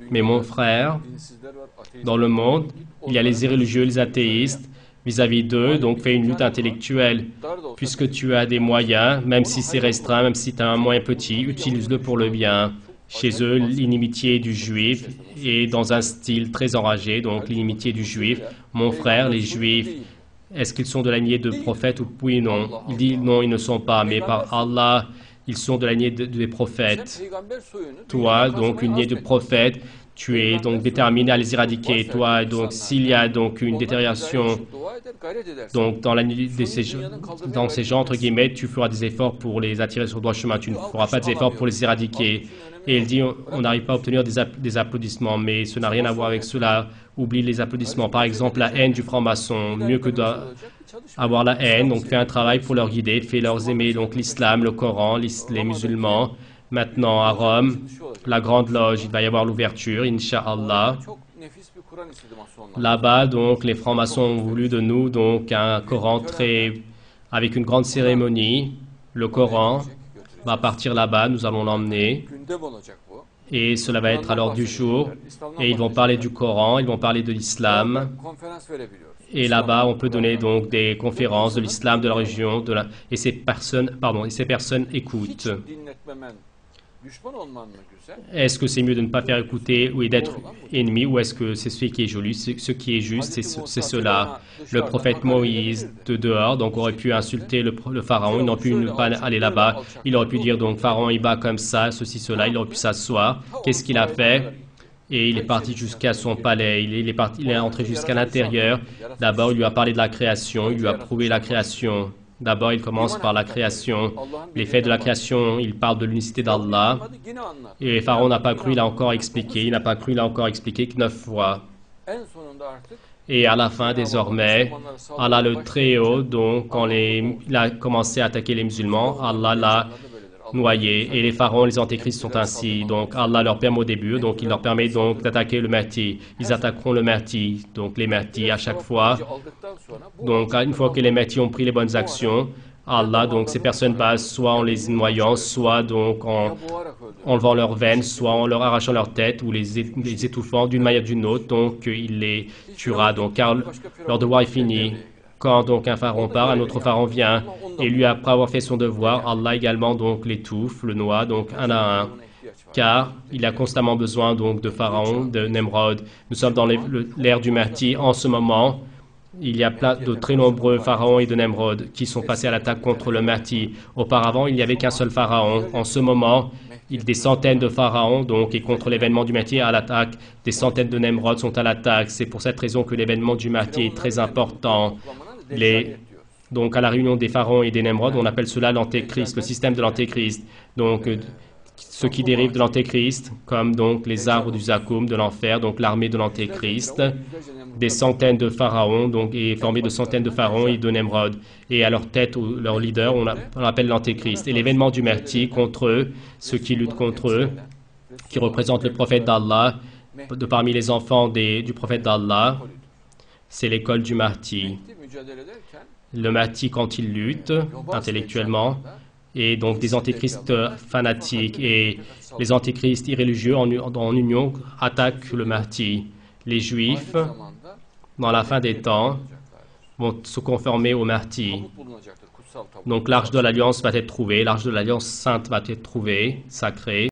Mais mon frère, dans le monde, il y a les irréligieux, les athéistes. Vis-à-vis d'eux, donc fais une lutte intellectuelle. Puisque tu as des moyens, même si c'est restreint, même si tu as un moyen petit, utilise-le pour le bien. Chez eux, l'inimitié du juif est dans un style très enragé, donc l'inimitié du juif. Mon frère, les juifs, est-ce qu'ils sont de la lignée de prophètes ou oui ou non? Il dit non, ils ne sont pas, mais par Allah, ils sont de la lignée des prophètes. Toi, donc une lignée de prophètes, tu es donc déterminé à les éradiquer. Toi, donc s'il y a donc une détérioration donc dans ces gens, entre guillemets, tu feras des efforts pour les attirer sur le droit chemin. Tu ne feras pas des efforts pour les éradiquer. Et il dit, on n'arrive pas à obtenir des applaudissements, mais ce n'a rien à voir avec cela. Oublie les applaudissements. Par exemple, la haine du franc-maçon, mieux que d'avoir la haine, donc fais un travail pour leur guider, fais-leur aimer donc l'islam, le Coran, les musulmans. Maintenant, à Rome, la Grande Loge, il va y avoir l'ouverture, Inch'Allah. Là-bas, donc, les francs-maçons ont voulu de nous donc un Coran avec une grande cérémonie. Le Coran va partir là-bas, nous allons l'emmener. Et cela va être à l'ordre du jour. Et ils vont parler du Coran, ils vont parler de l'islam. Et là-bas, on peut donner donc des conférences de l'islam, de la religion, et ces personnes écoutent. Est-ce que c'est mieux de ne pas faire écouter ou d'être ennemi, ou est-ce que c'est ce qui est joli? Ce qui est juste, c'est cela. Le prophète Moïse de dehors, donc aurait pu insulter le pharaon, il n'aurait pu ne pas aller là-bas. Il aurait pu dire donc pharaon il bat comme ça, ceci, cela, il aurait pu s'asseoir. Qu'est-ce qu'il a fait? Et il est parti jusqu'à son palais, il est entré jusqu'à l'intérieur. D'abord, il lui a parlé de la création, il lui a prouvé la création. D'abord, il commence par la création. Les faits de la création, il parle de l'unicité d'Allah. Et Pharaon n'a pas cru, il a encore expliqué. Il n'a pas cru, il a encore expliqué 9 fois. Et à la fin, désormais, Allah le Très-Haut, donc, quand il a commencé à attaquer les musulmans, Allah l'a noyé. Et les pharaons, les antéchrists sont ainsi. Donc, Allah leur permet au début, donc il leur permet donc d'attaquer le Mahdi. Ils attaqueront le Mahdi. Donc, les Mahdi à chaque fois. Donc, une fois que les Mahdi ont pris les bonnes actions, Allah, donc ces personnes passent soit en les noyant, soit donc en enlevant leurs veines, soit en leur arrachant leur tête ou les étouffant d'une manière ou d'une autre. Donc, il les tuera. Donc, car leur devoir est fini. Quand donc un pharaon part, un autre pharaon vient, et lui, après avoir fait son devoir, Allah également donc l'étouffe, le noie, donc un à un, car il a constamment besoin donc de pharaon, de Nemrod. Nous sommes dans l'ère du Mahdi en ce moment. Il y a plein de très nombreux pharaons et de Nemrod qui sont passés à l'attaque contre le Mahdi. Auparavant, il n'y avait qu'un seul pharaon. En ce moment, des centaines de pharaons, donc, et contre l'événement du Mahdi à l'attaque, des centaines de Nemrod sont à l'attaque. C'est pour cette raison que l'événement du Mahdi est très important. Donc, à la réunion des pharaons et des Nemrod, on appelle cela l'antéchrist, le système de l'antéchrist. Donc, ce qui dérive de l'antéchrist, comme donc les arbres du Zakoum, de l'enfer, donc l'armée de l'antéchrist, des centaines de pharaons, donc, et formés de centaines de pharaons et de Nemrod. Et à leur tête, ou leur leader, on appelle l'antéchrist. Et l'événement du Mahdi contre eux, ceux qui luttent contre eux, qui représentent le prophète d'Allah, de parmi les enfants du prophète d'Allah, c'est l'école du Mahdi. Le Mahdi, quand il lutte intellectuellement, et donc des antéchristes fanatiques et les antéchristes irréligieux en union attaquent le Mahdi. Les Juifs, dans la fin des temps, vont se conformer au Mahdi. Donc l'arche de l'Alliance va être trouvée, l'arche de l'Alliance sainte va être trouvée, sacrée.